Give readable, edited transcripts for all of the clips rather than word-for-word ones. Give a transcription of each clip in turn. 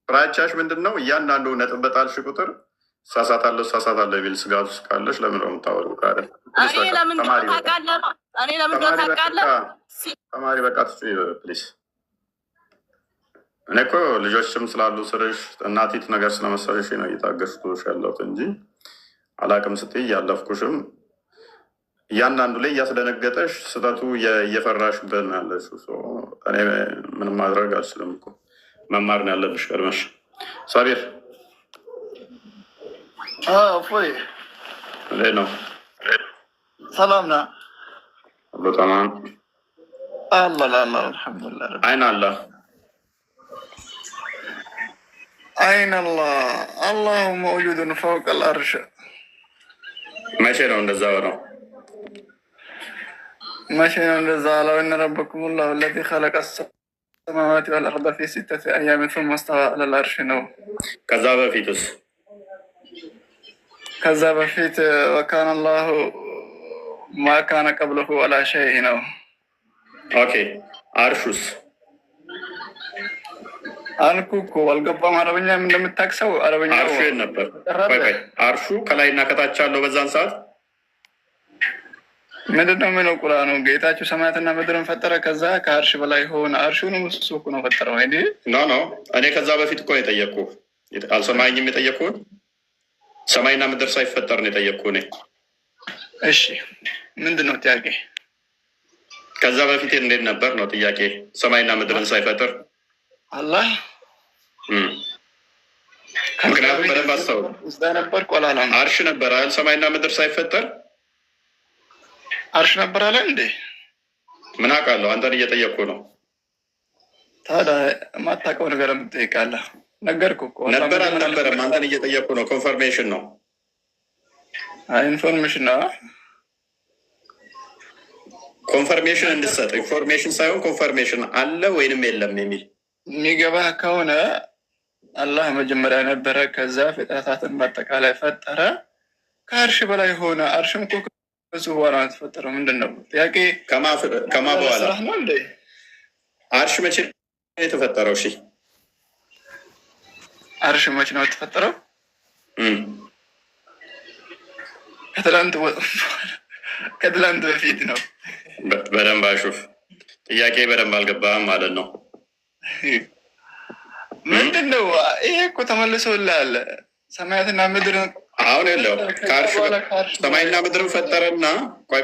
ፍራቻሽ ምንድን ነው? እያንዳንዱ ነጥብ በጣልሽ ቁጥር ሳሳታለሁ የሚል ስጋት ውስጥ ካለሽ ለምን ነው የምታወሪው? ተማሪ በቃ ፕሊዝ። እኔ እኮ ልጆችም ስላሉ ስርሽ እናቲት ነገር ስለመሰለሽ ነው እየታገስኩሽ ያለሁት እንጂ አላቅም ስትይ እያለፍኩሽም እያንዳንዱ ላይ እያስደነገጠሽ ስህተቱ እየፈራሽ ብን ያለሽ እኔ ምንም ማድረግ አልችልም እኮ መማር ነው ያለብሽ። ቀድመሽ ሳቢር እፎይ እንዴት ነው? ሰላም ና ሁሉ ተማም አላ አልሐምዱሊላህ። አይን አላ አይን አላ አላሁ መውጁዱን ፈውቀ አልአርሽ። መቼ ነው እንደዛ ነው? መቼ ነው እንደዛ አለው? እነ ረበኩም ላሁ አለዚ ኸለቀ ሰማዋት ወልአርደ ፊ ሲተቲ አያሚን ሱመ ስተዋ ዐለል አርሽ ነው። ከዛ በፊትስ? ከዛ በፊት ወካነ አላሁ ማ ካነ ቀብለሁ ወላ ሸይእ ነው። ኦኬ አርሹስ? አልኩ እኮ አልገባም። አረበኛ እንደምታክሰው አረበኛ አርሹ ነበር። አርሹ ከላይና ከታች አለው በዛን ሰዓት ምንድን ነው የሚለው ቁርአኑ? ጌታችሁ ሰማያትና ምድርን ፈጠረ ከዛ ከአርሽ በላይ ሆነ። አርሹን እሱ እኮ ነው ፈጠረው። አይ ኖ እኔ ከዛ በፊት እኮ ነው የጠየቅኩህ። አልሰማኝም? የጠየቅኩህን ሰማይና ምድር ሳይፈጠር ነው የጠየቅኩህ እኔ። እሺ ምንድን ነው ጥያቄ? ከዛ በፊት እንዴት ነበር ነው ጥያቄ። ሰማይና ምድርን ሳይፈጥር አላህ ምክንያቱም በደንብ አስተውል። ነበር ቆላላ አርሽ ነበር አይደል? ሰማይና ምድር ሳይፈጠር አርሽ ነበር አለ እንዴ? ምን አውቃለሁ? አንተን እየጠየቅኩ ነው። ታዲያ የማታውቀው ነገር የምትጠይቃለህ? ነገርኩህ እኮ ነበር አልነበረም? አንተን እየጠየቅኩ ነው። ኮንፈርሜሽን ነው። ኢንፎርሜሽን ነው። ኮንፈርሜሽን እንድሰጥ ኢንፎርሜሽን ሳይሆን ኮንፈርሜሽን አለ ወይንም የለም የሚል የሚገባህ ከሆነ አላህ መጀመሪያ ነበረ፣ ከዛ ፍጥረታትን በአጠቃላይ ፈጠረ፣ ከአርሽ በላይ ሆነ። አርሽም እኮ ከሱ በኋላ ነው የተፈጠረው። ምንድን ነው ጥያቄ? ከማ በኋላ ነው እንዴ? አርሽ መቼ ነው የተፈጠረው? እሺ አርሽ መቼ ነው የተፈጠረው? ከትላንት በፊት ነው። በደንብ አሹፍ። ጥያቄ በደንብ አልገባህም ማለት ነው። ምንድን ነው ይሄ? እኮ ተመልሶልሃል። ሰማያትና ምድር አሁን የለው ሰማይና ምድርን ፈጠረና ቆይ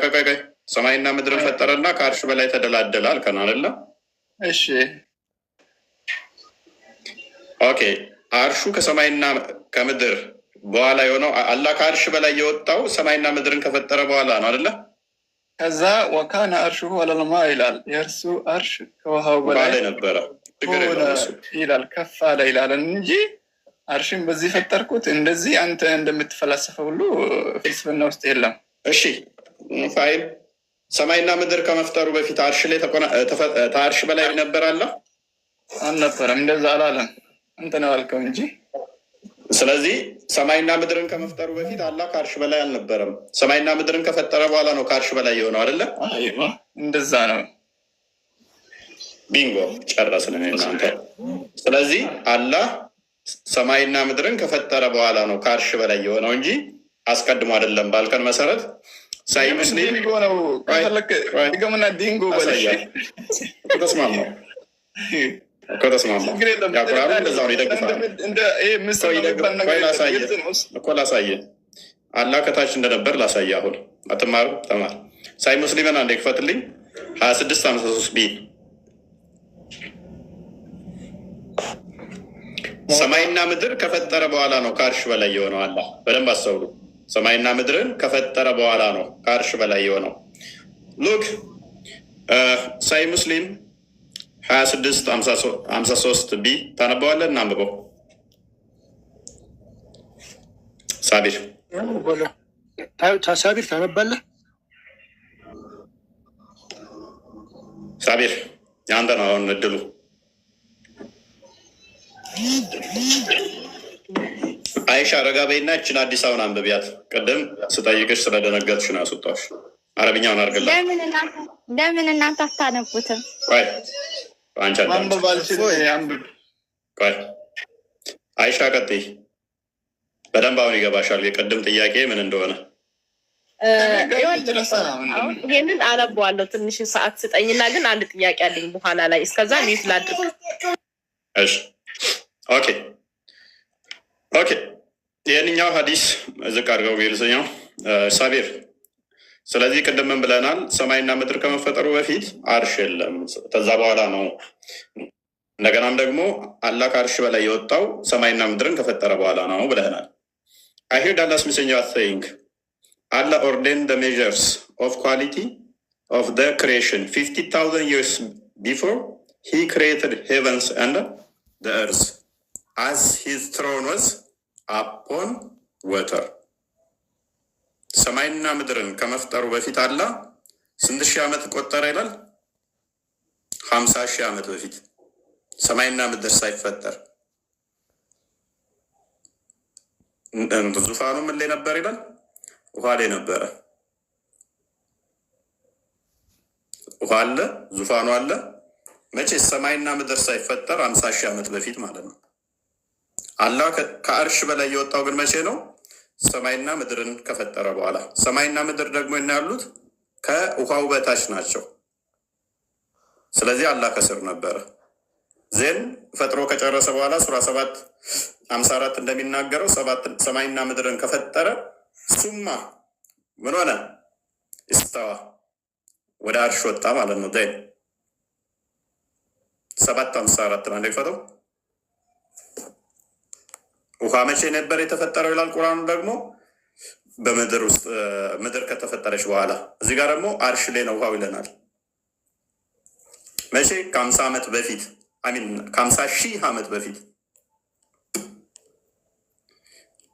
ሰማይና ምድርን ፈጠረና ከአርሽ በላይ ተደላደለ አልከን አይደለ? እሺ ኦኬ። አርሹ ከሰማይና ከምድር በኋላ የሆነው አላህ ከአርሽ በላይ የወጣው ሰማይና ምድርን ከፈጠረ በኋላ ነው አይደለ? ከዛ ወካነ አርሹሁ ዐለል ማ ይላል። የእርሱ አርሽ ከውሃው በላይ ነበረ ይላል። ከፍ አለ ይላል እንጂ አርሽን በዚህ ፈጠርኩት እንደዚህ አንተ እንደምትፈላሰፈው ሁሉ ፍልስፍና ውስጥ የለም። እሺ ፋይል ሰማይና ምድር ከመፍጠሩ በፊት አርሽ ላይ ከአርሽ በላይ ነበር አለ? አልነበረም። እንደዛ አላለም። አንተ ነው ያልከው እንጂ። ስለዚህ ሰማይና ምድርን ከመፍጠሩ በፊት አላህ ከአርሽ በላይ አልነበረም። ሰማይና ምድርን ከፈጠረ በኋላ ነው ከአርሽ በላይ የሆነው አይደለ? እንደዛ ነው። ቢንጎ ጨረስን እናንተ። ስለዚህ አላህ ሰማይና ምድርን ከፈጠረ በኋላ ነው ከአርሽ በላይ የሆነው እንጂ አስቀድሞ አይደለም ባልከን መሰረት ሳይ ሙስሊም ነው። ገምና ዲንጎ ተስማማ ከተስማማ ያቁራሩ እንደዛው ነው ይደግፋል እኮ ላሳየ አላህ ከታች እንደነበር ላሳየ። አሁን አትማሩ ተማር። ሳይ ሙስሊምን አንዴ ክፈትልኝ 2653 ቢ ሰማይና ምድር ከፈጠረ በኋላ ነው ከአርሽ በላይ የሆነው አላህ። በደንብ አስተውሉ። ሰማይና ምድርን ከፈጠረ በኋላ ነው ከአርሽ በላይ የሆነው። ሉክ ሳይ ሙስሊም 2653 ቢ ታነበዋለህ? እናንብበው። ሳቢር ታነባለህ? ሳቢር የአንተ ነው አሁን እድሉ። አይሻ ረጋ በይና እችን አዲስ አበባን አንብቢያት። ቅድም ስጠይቅሽ ስለደነገጥሽ ነው ያስወጣሽ። አረብኛውን አድርግላት። ለምን እናንተ አታነቡትም? አንቺ ቆይ አይሻ ቀጥይ። በደንብ አሁን ይገባሻል የቅድም ጥያቄ ምን እንደሆነ። ይሄንን አነበዋለሁ። ትንሽ ሰዓት ስጠኝና ግን አንድ ጥያቄ አለኝ በኋላ ላይ። እስከዛ ሚዩት ላድርግ። እሺ ኦኬ ኦኬ። ይህንኛው ሀዲስ ዝቅ አድርገው ግልጽኛው ሳቢር። ስለዚህ ቅድም ምን ብለናል? ሰማይና ምድር ከመፈጠሩ በፊት አርሽ የለም፣ ከዛ በኋላ ነው። እንደገናም ደግሞ አላህ ከአርሽ በላይ የወጣው ሰማይና ምድርን ከፈጠረ በኋላ ነው ብለናል። I heard Allah's messenger saying, Allah ordained the measures of quality of the creation 50,000 years before he created heavens and the earth, as his throne was upon water. ሰማይና ምድርን ከመፍጠሩ በፊት አላህ ስንት ሺህ ዓመት ቆጠረ ይላል? 50,000 ዓመት በፊት ሰማይና ምድር ሳይፈጠር ዙፋኑ ምን ላይ ነበር ይላል? ውሃ ላይ ነበረ። ውሃ አለ፣ ዙፋኑ አለ። መቼ? ሰማይና ምድር ሳይፈጠር 50,000 ዓመት በፊት ማለት ነው። አላህ ከአርሽ በላይ የወጣው ግን መቼ ነው? ሰማይና ምድርን ከፈጠረ በኋላ። ሰማይና ምድር ደግሞ ያሉት ከውሃው በታች ናቸው። ስለዚህ አላህ ከስር ነበረ። ዜን ፈጥሮ ከጨረሰ በኋላ ሱራ 7:54 እንደሚናገረው ሰማይና ምድርን ከፈጠረ ሱማ ምን ሆነ? ኢስተዋ ወደ አርሽ ወጣ ማለት ነው። ዜን 7:54 ነው እንደፈተው። ውሃ መቼ ነበር የተፈጠረው ይላል ቁርአኑ ደግሞ በምድር ውስጥ ምድር ከተፈጠረች በኋላ። እዚህ ጋር ደግሞ አርሽ ላይ ነው ውሃው ይለናል። መቼ? ከ50 ዓመት በፊት ከ50,000 ዓመት በፊት።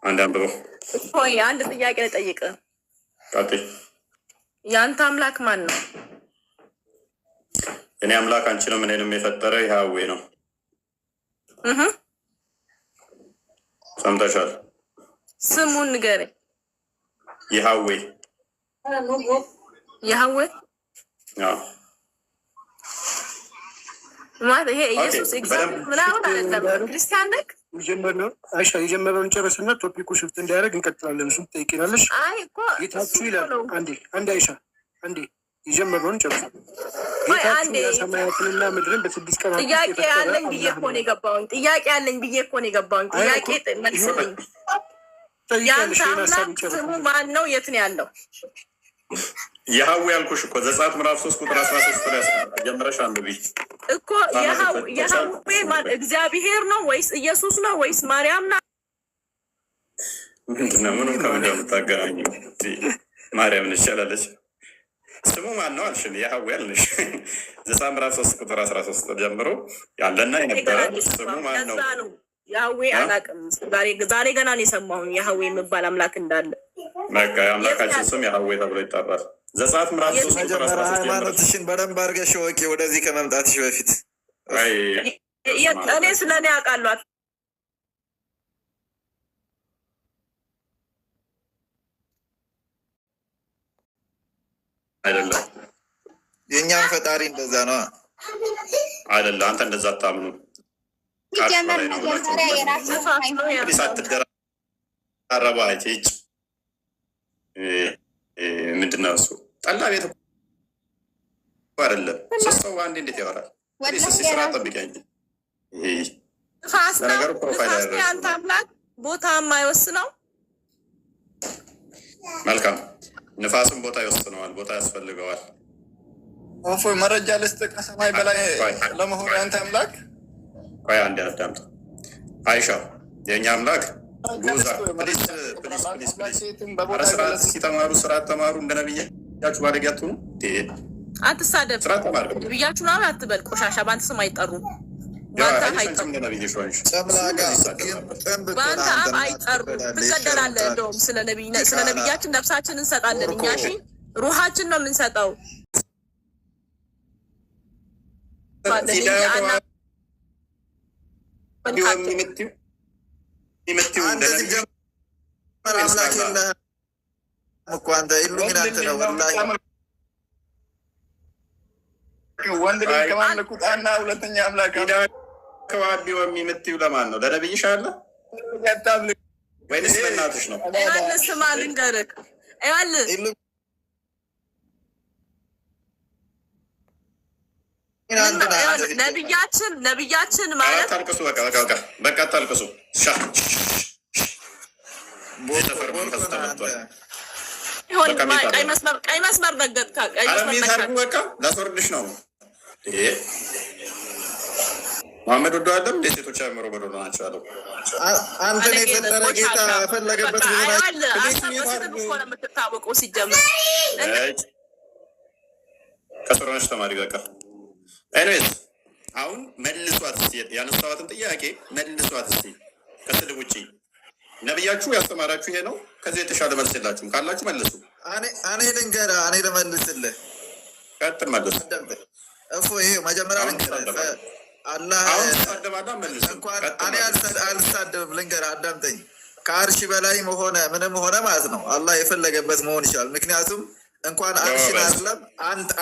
አንድ አንብበው። ሆይ አንድ ጥያቄ ልጠይቅ። የአንተ አምላክ ማን ነው? እኔ አምላክ አንቺንም እኔንም የፈጠረ ያህዌ ነው። ሰምተሻል? ስሙን ንገረኝ። ያህዌ ያህዌ ማለት ይሄ ኢየሱስ እግዚአብሔር ምናምን አይደለም። ክርስቲያን ነክ አይሻ የጀመረውን ጨረስና ቶፒኩ ሽፍት እንዳያደርግ እንቀጥላለን። እሱም ትጠይቂናለሽ። አይ እኮ ጌታችሁ ይላል። አንዴ አይሻ አንዴ የጀመረውን ጨርሱ። ጌታችሁ የሰማያትንና ምድርን በ6 ቀናት ጥያቄ ያለኝ ብዬ እኮ ነው የገባሁኝ። ጥያቄ መልስልኝ። ያንተ አምላክ ስሙ ማን ነው? የት ነው ያለው? ያህዌ ያልኩሽ እኮ ዘጸአት ምዕራፍ 3 ቁጥር 13 ላይ ጀምረሽ አንብቢ እኮ። ያህዌ ማን? እግዚአብሔር ነው ወይስ ኢየሱስ ነው ወይስ ማርያም ናት? ምንድን ነው? ምንም ከምን እንደምታገናኙ ማርያም ነች ያላለች። ስሙ ማን ነው አልሽን? ያህዌ አልንሽ። ዘጸአት ምዕራፍ 3 ቁጥር 13 ጀምሮ ያለና የነበረ ስሙ ማን ነው? ያህዌ አላውቅም። ዛሬ ገና ነው የሰማሁኝ ያህዌ የሚባል አምላክ እንዳለ። በቃ የአምላካችን ስም ያህዌ ተብሎ ይጠራል። ዘጸአት ምዕራፍ 3 ቁጥር 13 ሃይማኖትሽን በደንብ አድርገሽ ወቂ። ወደዚህ ከመምጣትሽ በፊት እኔ ስለ እኔ አውቃለሁ። አይደለም የእኛም ፈጣሪ እንደዛ ነው አይደለም። አንተ እንደዛ አታምኑ። ሳትደራረባ አይቼ ምንድን ነው እሱ? ጠላ ቤት አይደለም። ሶስት ሰው አንዴ እንዴት ያወራል? ስራ ጠብቂኝ። ነገሩ ፕሮፋይል አንተ አምላክ ቦታ የማይወስነው መልካም። ንፋስም ቦታ ይወስነዋል፣ ቦታ ያስፈልገዋል። እፎይ መረጃ ልስጥህ። ከሰማይ በላይ ለመሆኑ ያንተ አምላክ ቆይ አንድ አዳምጥ። አይሻ የእኛ አምላክ ጉዛ ፕሊስ ስርዓት ሲተማሩ ስርዓት ተማሩ። እንደ ነብያችሁ ባለጌ አትሁኑ። አትሳደብ። ነብያችሁ ነው አትበል። ቆሻሻ በአንተ ስም አይጠሩም። በአንተ አፍ አይጠሩም። ትገደላለህ። እንደውም ስለ ነብያችን ነፍሳችን እንሰጣለን እኛ። እሺ ሩሃችን ነው የምንሰጠው። ወንድ ልጅ ከማምለኩ ጣና ሁለተኛ አምላክ ከዋቢ የምትይው ለማን ነው? ለነብይሽ አለ ወይንስ ለእናትሽ ነው? ስማ ልንገርህ፣ ነብያችን ማለት አታልቅሱ፣ በቃ አታልቅሱ። ቀይ መስመር ረገጥካ። በቃ ላስወርድሽ ነው። መሐመድ ወዶ አለም እንደ ሴቶች አእምሮ በዶሎ ናቸው አለው። አንተን የፈጠረ ጌታ ፈለገበት የምትታወቀው ሲጀመር ከሱራነሽ ተማሪ በቃ ኤኒዌይስ አሁን መልሷት፣ ያነሳዋትን ጥያቄ መልሷት እስኪ ከስድብ ውጭ። ነቢያችሁ ያስተማራችሁ ይሄ ነው። ከዚህ የተሻለ መልስ የላችሁም። ካላችሁ መልሱ። እኔ ልንገርህ፣ እኔ ልመልስልህ። ቀጥል፣ መልሱ። እፎ ይሄ መጀመሪያ ልንገርህ፣ አላህ እንኳን እኔ አልሳደብም። ልንገርህ፣ አዳምጠኝ። ከአርሺ በላይም ሆነ ምንም ሆነ ማለት ነው አላህ የፈለገበት መሆን ይችላል። ምክንያቱም እንኳን አርሽን አይደለም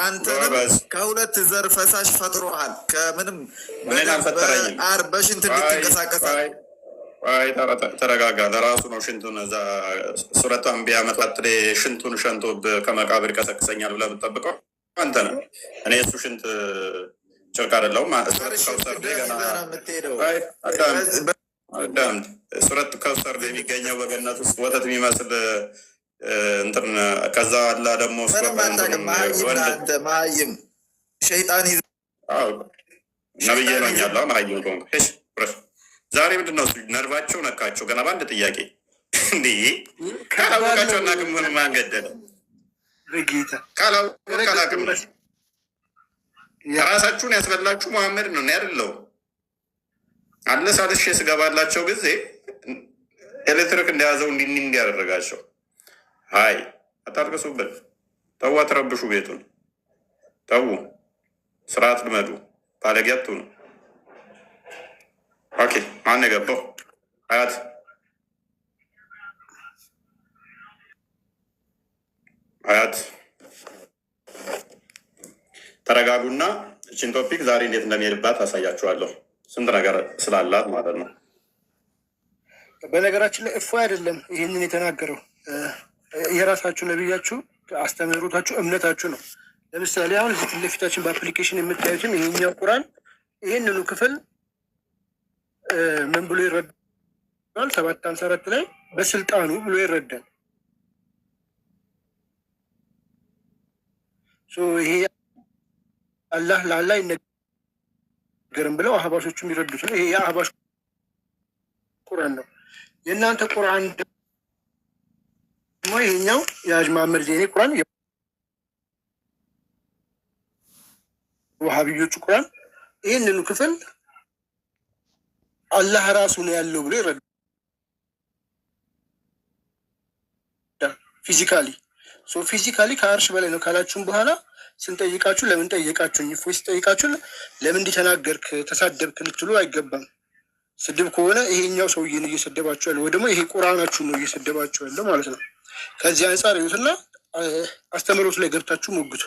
አንተንም ከሁለት ዘር ፈሳሽ ፈጥሮሃል። ከምንም በሽንት እንድትንቀሳቀሳል። ተረጋጋ። ለራሱ ነው ሽንቱን እዛ ሱረቱ አንቢያ መጥላት ሽንቱን ሸንቶ ከመቃብር ቀሰቅሰኛል ብለህ የምትጠብቀው አንተ ነህ። እኔ እሱ ሽንት ጭርቅ አይደለሁም። ሱረት ከውሰር የሚገኘው በገነት ውስጥ ወተት የሚመስል እንትን ከዛ አላ ደግሞ መሀይም ሸይጣን ነብዬ ነው ያለ መሀይም ዛሬ ምንድን ነው ነርቫቸው ነካቸው። ገና በአንድ ጥያቄ እንዲህ ካላወቃቸው እናቅም ምን ማንገደለ ካላውቃላቅም ራሳችሁን ያስበላችሁ መሐመድ ነው ያደለው አለ ሳልሽ ስገባላቸው ጊዜ ኤሌክትሪክ እንደያዘው እንዲያደረጋቸው አይ አታልቅሱበት። ተው፣ አትረብሹ ቤቱን። ተው፣ ስርዓት ልመዱ። ባለጌ አትሁኑ። ኦኬ፣ ማን የገባው? አያት ተረጋጉና እችን ቶፒክ ዛሬ እንዴት እንደሚሄድባት አሳያችኋለሁ። ስንት ነገር ስላላት ማለት ነው። በነገራችን ላይ እፎ አይደለም ይህንን የተናገረው የራሳችሁ ነብያችሁ አስተምህሮታችሁ እምነታችሁ ነው። ለምሳሌ አሁን እዚህ ፊት ለፊታችን በአፕሊኬሽን የምታዩትን ይሄኛው ቁርአን ይህንኑ ክፍል ምን ብሎ ይረዳል? 754 ላይ በስልጣኑ ብሎ ይረዳል። ይሄ አላህ ለአላህ ይነገርም ብለው አህባሾቹ የሚረዱት ነው። ይሄ የአህባሽ ቁርአን ነው። የእናንተ ቁርአን ደግሞ ይሄኛው የሀጅ መሐመድ ዜኔ ቁርአን፣ የዋሃብዮቹ ቁርአን ይህንኑ ክፍል አላህ ራሱ ነው ያለው ብሎ ይረዳል። ፊዚካሊ ከአርሽ በላይ ነው ካላችሁም በኋላ ስንጠይቃችሁ ለምን ጠየቃችሁኝ? እፎይ ሲጠይቃችሁ ለምን እንዲተናገርክ ተሳደብክ ልትሉ አይገባም። ስድብ ከሆነ ይሄኛው ሰውዬ ነው እየሰደባችሁ ያለው፣ ወይ ደግሞ ይሄ ቁርአናችሁ ነው እየሰደባችሁ ያለው ማለት ነው። ከዚህ አንጻር ይሁትና አስተምህሮቱ ላይ ገብታችሁ ሞግቱ።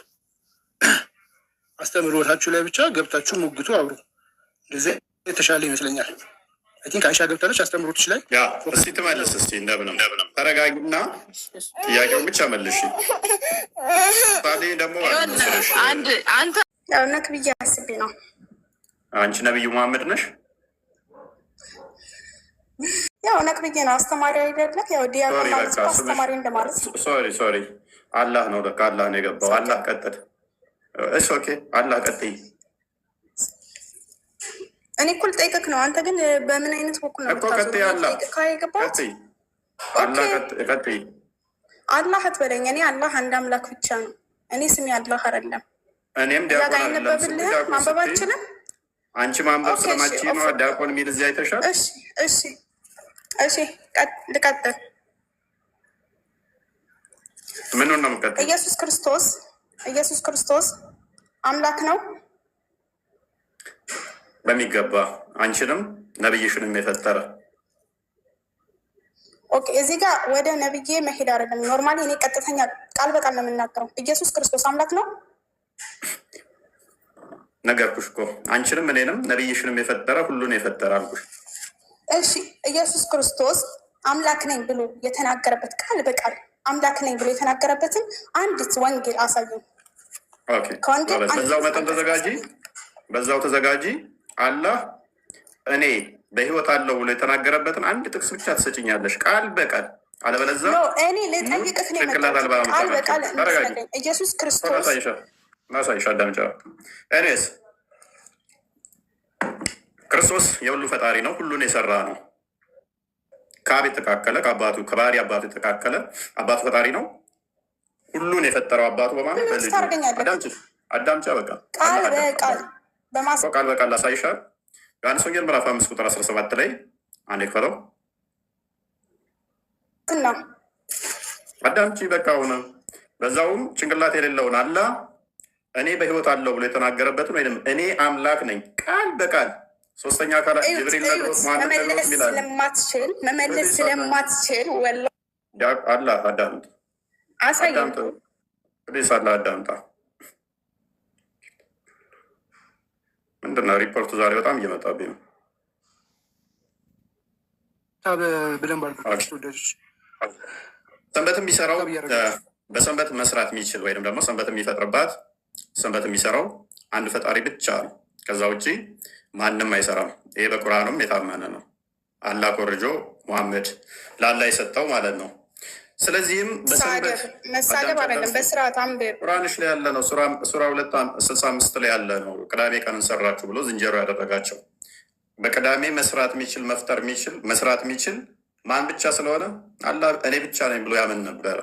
አስተምህሮታችሁ ላይ ብቻ ገብታችሁ ሞግቱ፣ አብሮ እንደዚህ የተሻለ ይመስለኛል። አይ ቲንክ አይሻ ገብታለች አስተምህሮቶች ላይ። እስቲ ትመልስ እስቲ እንደምንም ተረጋጊና ጥያቄውን ብቻ መልሽ። ደግሞ አንተ ያው ነብይ አስቤ ነው። አንቺ ነብዩ መሐመድ ነሽ? ያው ነብይ ነው፣ አስተማሪ አይደለም። ያው ዲያቆን ማለት አስተማሪ እንደማለት። ሶሪ አላህ ነው ለካ አላህ ነው የገባው። አላህ ቀጥል። እሺ ኦኬ፣ አላህ ቀጥይ። እኔ እኮ ልጠይቅህ ነው። አንተ ግን በምን አይነት በኩል ነው እኮ ቀጥይ? አላህ አትበለኝ። እኔ አላህ አንድ አምላክ ብቻ ነው። እኔ ስሜ አላህ አይደለም። እኔም ዲያቆን አይነበብልህ ማንበብ አልችልም። አንቺ ማንበብ ስለማቺ ነው ዲያቆን የሚል እዚህ አይተሻል? እሺ ልቀጥል። ምኑን ነው የምቀጥል? ኢየሱስ ክርስቶስ አምላክ ነው በሚገባ አንቺንም ነብይሽንም የፈጠረ። ኦኬ፣ እዚህ ጋር ወደ ነብዬ መሄድ አይደለም። ኖርማሊ እኔ ቀጥተኛ ቃል በቃል ነው የምናገረው። ኢየሱስ ክርስቶስ አምላክ ነው። ነገርኩሽ እኮ አንቺንም እኔንም ነቢይሽንም የፈጠረ ሁሉን የፈጠረ አልኩሽ። እሺ ኢየሱስ ክርስቶስ አምላክ ነኝ ብሎ የተናገረበት ቃል በቃል አምላክ ነኝ ብሎ የተናገረበትን አንዲት ወንጌል አሳዩ። በዛው መጠን በዛው ተዘጋጂ። አላህ እኔ በህይወት አለው ብሎ የተናገረበትን አንድ ጥቅስ ብቻ ትሰጭኛለሽ ቃል በቃል አለበለዚያ እኔ ልጠይቅህ ነው የመጣሁት። ቃል በቃል ኢየሱስ ክርስቶስ ማሳይሻ አዳምጫ። እኔስ ክርስቶስ የሁሉ ፈጣሪ ነው፣ ሁሉን የሰራ ነው። ከአብ የተካከለ ከአባቱ ከባህሪ አባቱ የተካከለ አባቱ ፈጣሪ ነው። ሁሉን የፈጠረው አባቱ በማለት አዳምጫ በቃ ቃል በቃል ላሳይሻል። ዮሐንስ ወንጌል ምዕራፍ 5 ቁጥር 17 ላይ አንዴ ክፈለው። አዳምጪ በቃ ሆነ። በዛውም ጭንቅላት የሌለውን አላህ እኔ በህይወት አለው ብሎ የተናገረበትን ወይም እኔ አምላክ ነኝ ቃል በቃል ሶስተኛ አካላት ጅብሪል ነግሮት መመለስ ስለማትችል አላህ አዳምጥ አዳምጣ። ምንድን ነው ሪፖርቱ ዛሬ በጣም እየመጣብኝ ነው። ሰንበት የሚሰራው በሰንበት መስራት የሚችል ወይም ደግሞ ሰንበት የሚፈጥርባት ሰንበት የሚሰራው አንድ ፈጣሪ ብቻ ነው። ከዛ ውጭ ማንም አይሰራም። ይሄ በቁርአኑም የታመነ ነው። አላህ ኮርጆ ሙሐመድ ለአላህ የሰጠው ማለት ነው። ስለዚህም መሳደብ አይደለም፣ በስርዓት አንብብ። ቁርአንሽ ላይ ያለ ነው። ሱራ 265 ላይ ያለ ነው። ቅዳሜ ቀን እንሰራችሁ ብሎ ዝንጀሮ ያደረጋቸው በቅዳሜ መስራት የሚችል መፍጠር የሚችል መስራት የሚችል ማን ብቻ ስለሆነ አላህ እኔ ብቻ ነኝ ብሎ ያምን ነበረ።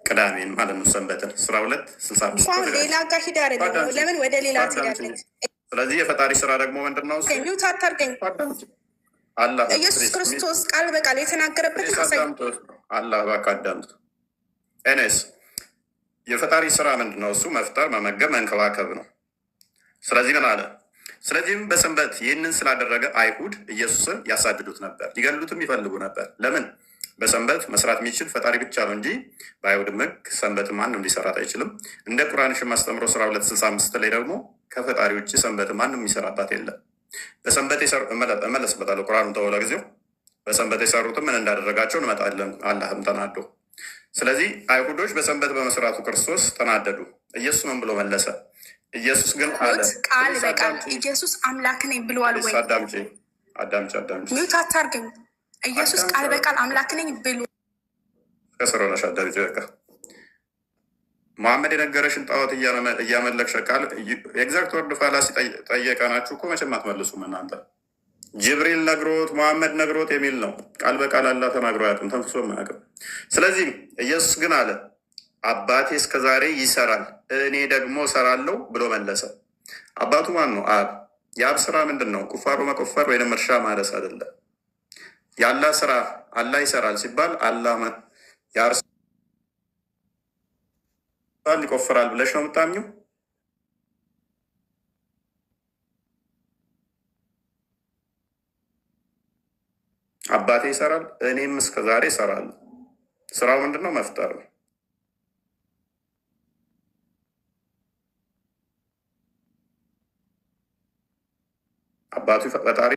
ቅዳሜን ማለት ነው ሰንበትን። ሱራ 265 ሌላ ጋር ሂድ አይደለም። ለምን ወደ ሌላ ትሄዳለህ? ስለዚህ የፈጣሪ ስራ ደግሞ ምንድን ነው? ሚውት አታርገኝ። ኢየሱስ ክርስቶስ ቃል በቃል የተናገረበት አላህ እባክህ አዳምጥ። ኤኔስ የፈጣሪ ስራ ምንድን ነው? እሱ መፍጠር፣ መመገብ፣ መንከባከብ ነው። ስለዚህ ምን አለ? ስለዚህም በሰንበት ይህንን ስላደረገ አይሁድ ኢየሱስን ያሳድዱት ነበር፣ ሊገሉትም ይፈልጉ ነበር። ለምን? በሰንበት መስራት የሚችል ፈጣሪ ብቻ ነው እንጂ በአይሁድም ሕግ ሰንበት ማንም ሊሰራት አይችልም። እንደ ቁርአንሽም አስተምሮ ሱራ 265 ላይ ደግሞ ከፈጣሪ ውጭ ሰንበት ማንም የሚሰራባት የለም። በሰንበት እመለስበታለሁ። ቁርአኑ ተወለ ጊዜው በሰንበት የሰሩትም ምን እንዳደረጋቸው እንመጣለን። አላህም ተናዶ። ስለዚህ አይሁዶች በሰንበት በመስራቱ ክርስቶስ ተናደዱ። ኢየሱስ ምን ብሎ መለሰ? ኢየሱስ ግን አለ ቃል በቃል ኢየሱስ አምላክ ነኝ ብሏል ወይ? አዳምጪ ሚውት አታርገኝ። ኢየሱስ ቃል በቃል አምላክ ነኝ ብሎ ከስሮነሽ አዳምጪ በቃ መሐመድ የነገረሽን ጣዖት እያመለክሽ ቃል ኤግዛክት ወርድ ፋላሲ ጠየቀናችሁ እኮ መቼም አትመልሱም እናንተ። ጅብሪል ነግሮት መሐመድ ነግሮት የሚል ነው። ቃል በቃል አላህ ተናግሮ አያውቅም፣ ተንፍሶ አያውቅም። ስለዚህም ኢየሱስ ግን አለ አባቴ እስከዛሬ ይሰራል እኔ ደግሞ እሰራለሁ ብሎ መለሰ። አባቱ ማን ነው? አብ። የአብ ስራ ምንድን ነው? ቁፋሮ መቆፈር ወይም እርሻ ማረስ አይደለም። የአላህ ስራ አላህ ይሰራል ሲባል አላህ ያርሳል ይቆፍራል ብለሽ ነው የምታምኙ? አባቴ ይሰራል እኔም እስከዛሬ እሰራለሁ። ስራው ምንድን ነው? መፍጠር ነው። አባቱ ፈጣሪ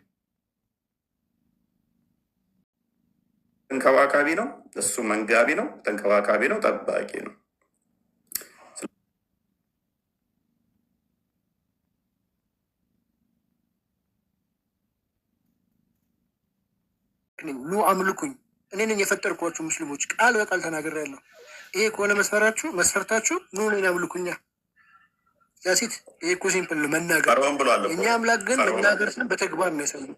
ተንከባካቢ ነው፣ እሱ መንጋቢ ነው፣ ተንከባካቢ ነው፣ ጠባቂ ነው። ኑ አምልኩኝ እኔ ነኝ የፈጠርኳችሁ ሙስሊሞች ቃል በቃል ተናግሬያለሁ። ይሄ ከሆነ መስፈርታችሁ ኑ እኔን አምልኩኛ። ያሲት ይሄ እኮ ሲምፕል ነው መናገር። እኛ አምላክ ግን መናገር ስን በተግባር ነው ያሳየው።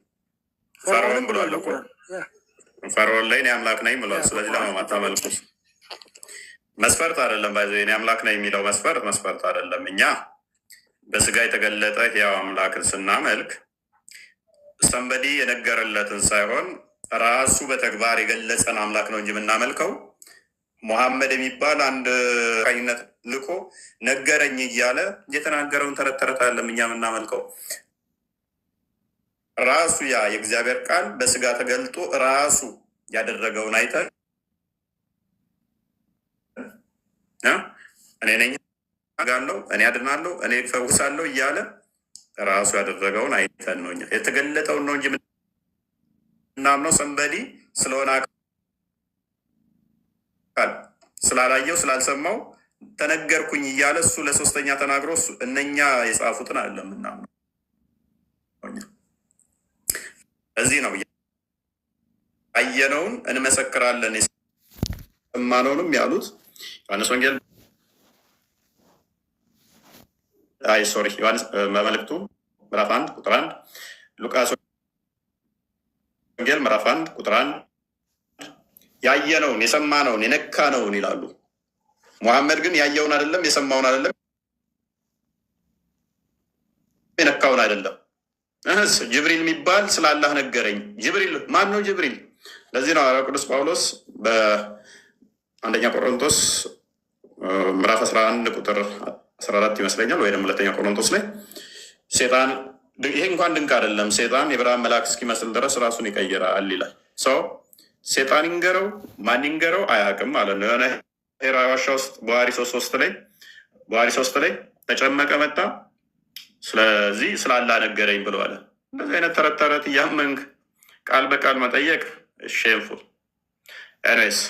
ፈርዖን ብሏል እኮ ፈርዖን ላይ እኔ አምላክ ነኝ ብሏል። ስለዚህ ለማታመልኩት መስፈርት አይደለም ባይዘ እኔ አምላክ ነኝ የሚለው መስፈርት አይደለም። እኛ በስጋ የተገለጠ ያው አምላክን ስናመልክ ሰንበዲ የነገረለትን ሳይሆን ራሱ በተግባር የገለጸን አምላክ ነው እንጂ የምናመልከው ሙሐመድ የሚባል አንድ ቃይነት ልኮ ነገረኝ እያለ የተናገረውን ተረት ተረት አይደለም እኛ የምናመልከው። ራሱ ያ የእግዚአብሔር ቃል በስጋ ተገልጦ ራሱ ያደረገውን አይተን እኔ ነኝ ጋለው እኔ አድናለሁ እኔ ፈውሳለሁ እያለ ራሱ ያደረገውን አይተን ነው እኛ የተገለጠውን ነው እንጂ ምናምነው ሰንበዲ ስለሆነ አካል ስላላየው ስላልሰማው ተነገርኩኝ እያለ እሱ ለሶስተኛ ተናግሮ እነኛ የጻፉትን አይደለም ምናምነው። እዚህ ነው አየነውን እንመሰክራለን የሰማነውንም ያሉት ዮሐንስ ወንጌል ዮሐንስ መልእክቱ ምዕራፍ 1 ቁጥር 1 ሉቃስ ወንጌል ምዕራፍ 1 ቁጥር 1 ያየነውን የሰማነውን የነካነውን ይላሉ። ሙሐመድ ግን ያየውን አይደለም የሰማውን አይደለም የነካውን አይደለም። ጅብሪል የሚባል ስለ አላህ ነገረኝ። ጅብሪል ማን ነው? ጅብሪል። ለዚህ ነው ቅዱስ ጳውሎስ በአንደኛ ቆሮንቶስ ምዕራፍ 11 ቁጥር 14 ይመስለኛል ወይ ደግሞ ሁለተኛ ቆሮንቶስ ላይ ሴጣን ይሄ እንኳን ድንቅ አይደለም፣ ሴጣን የብርሃን መልአክ እስኪመስል ድረስ ራሱን ይቀይራል ይላል። ሰው ሴጣን ይንገረው ማን ይንገረው አያውቅም ማለት ነው። የሆነ ሄራ ዋሻ ውስጥ በዋሪ 3 ላይ ተጨመቀ መጣ፣ ስለዚህ ስላላ ነገረኝ ብሎ አለ። እንደዚህ አይነት ተረት ተረት እያመንክ ቃል በቃል መጠየቅ ሼምፉል። ኤኒዌይስ